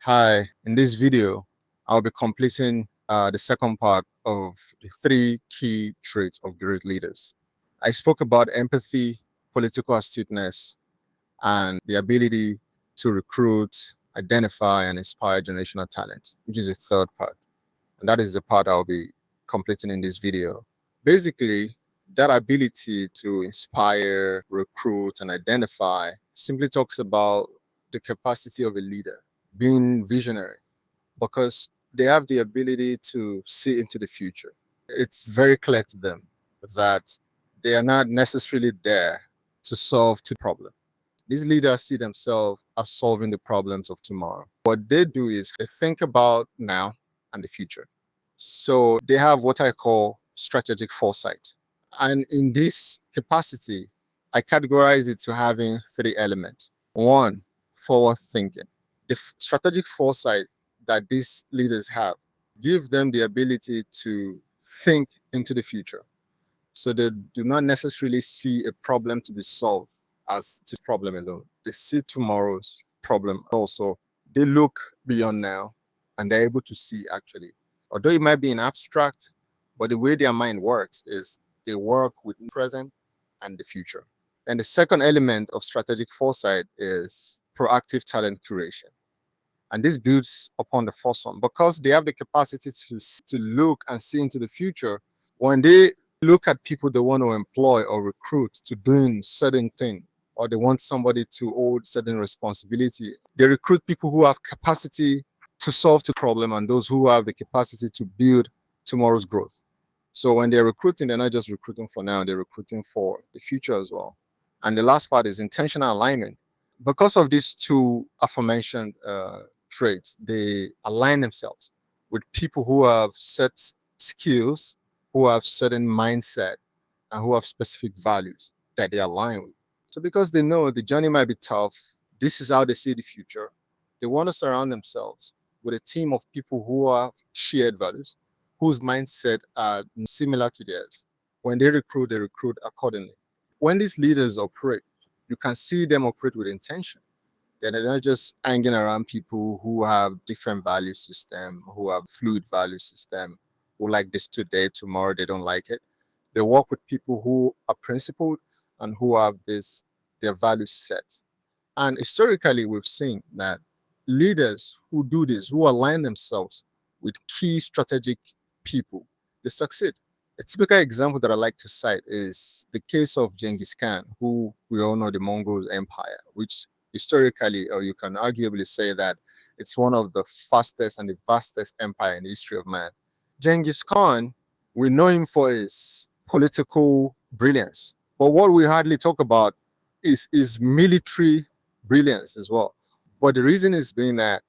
Hi, in this video, I'll be completing the second part of the three key traits of great leaders. I spoke about empathy, political astuteness, and the ability to recruit, identify, and inspire generational talent, which is the third part. And that is the part I'll be completing in this video. Basically, that ability to inspire, recruit, and identify simply talks about the capacity of a leader being visionary because they have the ability to see into the future. It's very clear to them that they are not necessarily there to solve the problem. These leaders see themselves as solving the problems of tomorrow. What they do is they think about now and the future. So they have what I call strategic foresight. And in this capacity, I categorize it to having three elements. One, forward thinking. The strategic foresight that these leaders have give them the ability to think into the future. So they do not necessarily see a problem to be solved as the problem alone. They see tomorrow's problem also. They look beyond now and they're able to see actually. Although it might be in abstract, but the way their mind works is they work with the present and the future. And the second element of strategic foresight is proactive talent curation. And this builds upon the first one because they have the capacity to look and see into the future. When they look at people they want to employ or recruit to doing certain thing, or they want somebody to hold certain responsibility, they recruit people who have capacity to solve the problem and those who have the capacity to build tomorrow's growth. So when they're recruiting, they're not just recruiting for now, they're recruiting for the future as well. And the last part is intentional alignment. Because of these two aforementioned traits, they align themselves with people who have set skills, who have certain mindset, and who have specific values that they align with. So because they know the journey might be tough, this is how they see the future. They want to surround themselves with a team of people who have shared values, whose mindset are similar to theirs. When they recruit accordingly. When these leaders operate, you can see them operate with intention. They're not just hanging around people who have different value system, who have fluid value system, who like this today, tomorrow they don't like it. They work with people who are principled and who have their values set. And historically, we've seen that leaders who do this, who align themselves with key strategic people, they succeed. A typical example that I like to cite is the case of Genghis Khan, who we all know the Mongol Empire, which historically, or you can arguably say that it's one of the fastest and the vastest empire in the history of man. Genghis Khan, we know him for his political brilliance, but what we hardly talk about is his military brilliance as well. But the reason is being that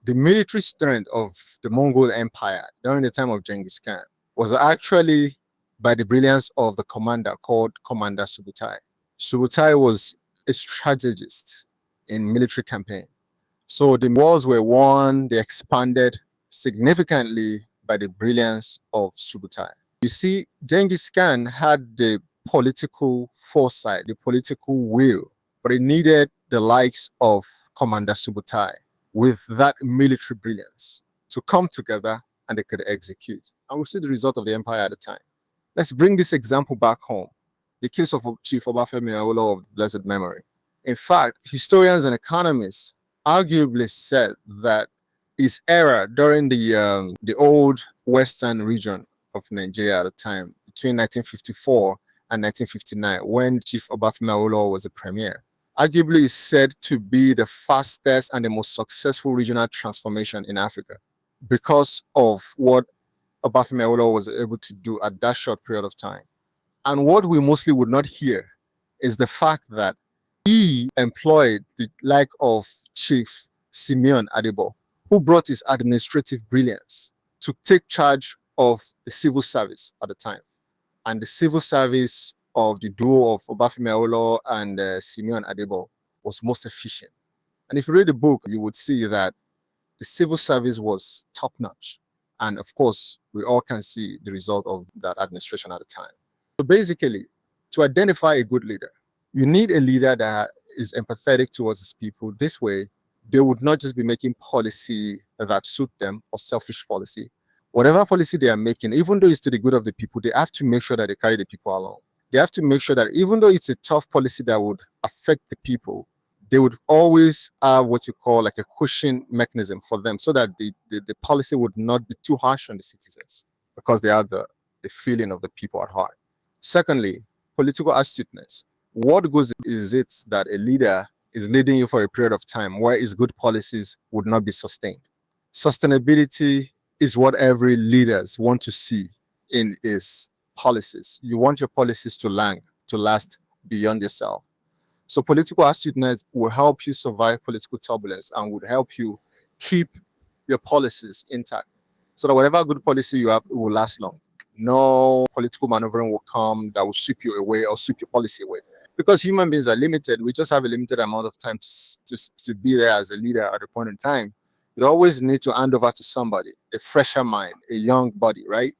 the military strength of the Mongol Empire during the time of Genghis Khan was actually by the brilliance of the commander called Commander Subutai. Subutai was a strategist in military campaign. So the wars were won, they expanded significantly by the brilliance of Subutai. You see, Genghis Khan had the political foresight, the political will, but it needed the likes of Commander Subutai with that military brilliance to come together and they could execute. And we see the result of the empire at the time. Let's bring this example back home. The case of Chief Obafemi Awolowo of blessed memory. In fact, historians and economists arguably said that his era during the old western region of Nigeria at the time, between 1954 and 1959, when Chief Obafemi Awolowo was the premier, arguably is said to be the fastest and the most successful regional transformation in Africa because of what Obafemi Awolowo was able to do at that short period of time. And what we mostly would not hear is the fact that he employed the like of Chief Simeon Adebo, who brought his administrative brilliance to take charge of the civil service at the time. And the civil service of the duo of Obafemi Awolowo and Simeon Adebo was most efficient. And if you read the book, you would see that the civil service was top notch. And of course, we all can see the result of that administration at the time. So basically, to identify a good leader, you need a leader that is empathetic towards his people. This way, they would not just be making policy that suit them or selfish policy. Whatever policy they are making, even though it's to the good of the people, they have to make sure that they carry the people along. They have to make sure that even though it's a tough policy that would affect the people, they would always have what you call like a cushion mechanism for them so that the policy would not be too harsh on the citizens because they have the feeling of the people at heart. Secondly, political astuteness. What goes is it that a leader is leading you for a period of time where his good policies would not be sustained? Sustainability is what every leaders want to see in his policies. You want your policies to last beyond yourself. So political astuteness will help you survive political turbulence and would help you keep your policies intact so that whatever good policy you have, it will last long. No political maneuvering will come that will sweep you away or sweep your policy away. Because human beings are limited, we just have a limited amount of time to be there as a leader at a point in time. You always need to hand over to somebody, a fresher mind, a young body, right?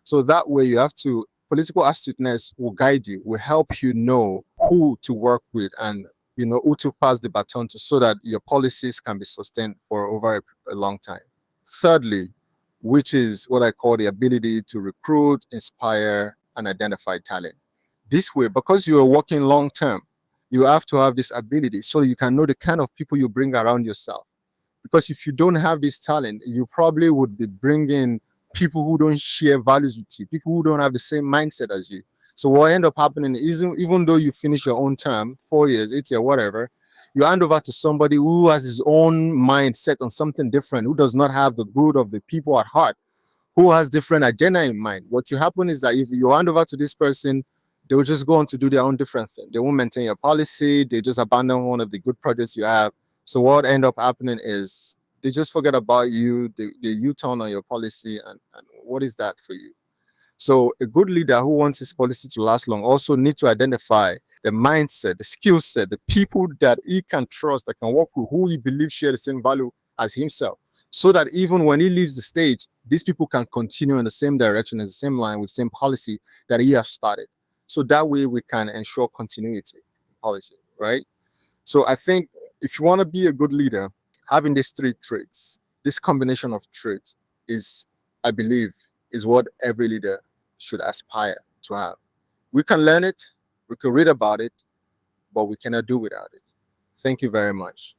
So that way you have to, political astuteness will guide you, will help you know who to work with and who to pass the baton to so that your policies can be sustained for over a long time. Thirdly, which is what I call the ability to recruit, inspire, and identify talent. This way, because you are working long term, you have to have this ability so you can know the kind of people you bring around yourself. Because if you don't have this talent, you probably would be bringing people who don't share values with you, people who don't have the same mindset as you. So what end up happening is even though you finish your own term, 4 years, 8 years, whatever, you hand over to somebody who has his own mindset on something different, who does not have the good of the people at heart, who has different agenda in mind. What will happen is that if you hand over to this person, they will just go on to do their own different thing. They won't maintain your policy. They just abandon one of the good projects you have. So what end up happening is they just forget about you. They U-turn on your policy, and what is that for you? So a good leader who wants his policy to last long also needs to identify the mindset, the skill set, the people that he can trust, that can work with, who he believes share the same value as himself. So that even when he leaves the stage, these people can continue in the same direction, in the same line, with the same policy that he has started. So that way we can ensure continuity in policy, right? So I think if you want to be a good leader, having these three traits, this combination of traits is, I believe, is what every leader should aspire to have. We can learn it, we can read about it, but we cannot do without it. Thank you very much.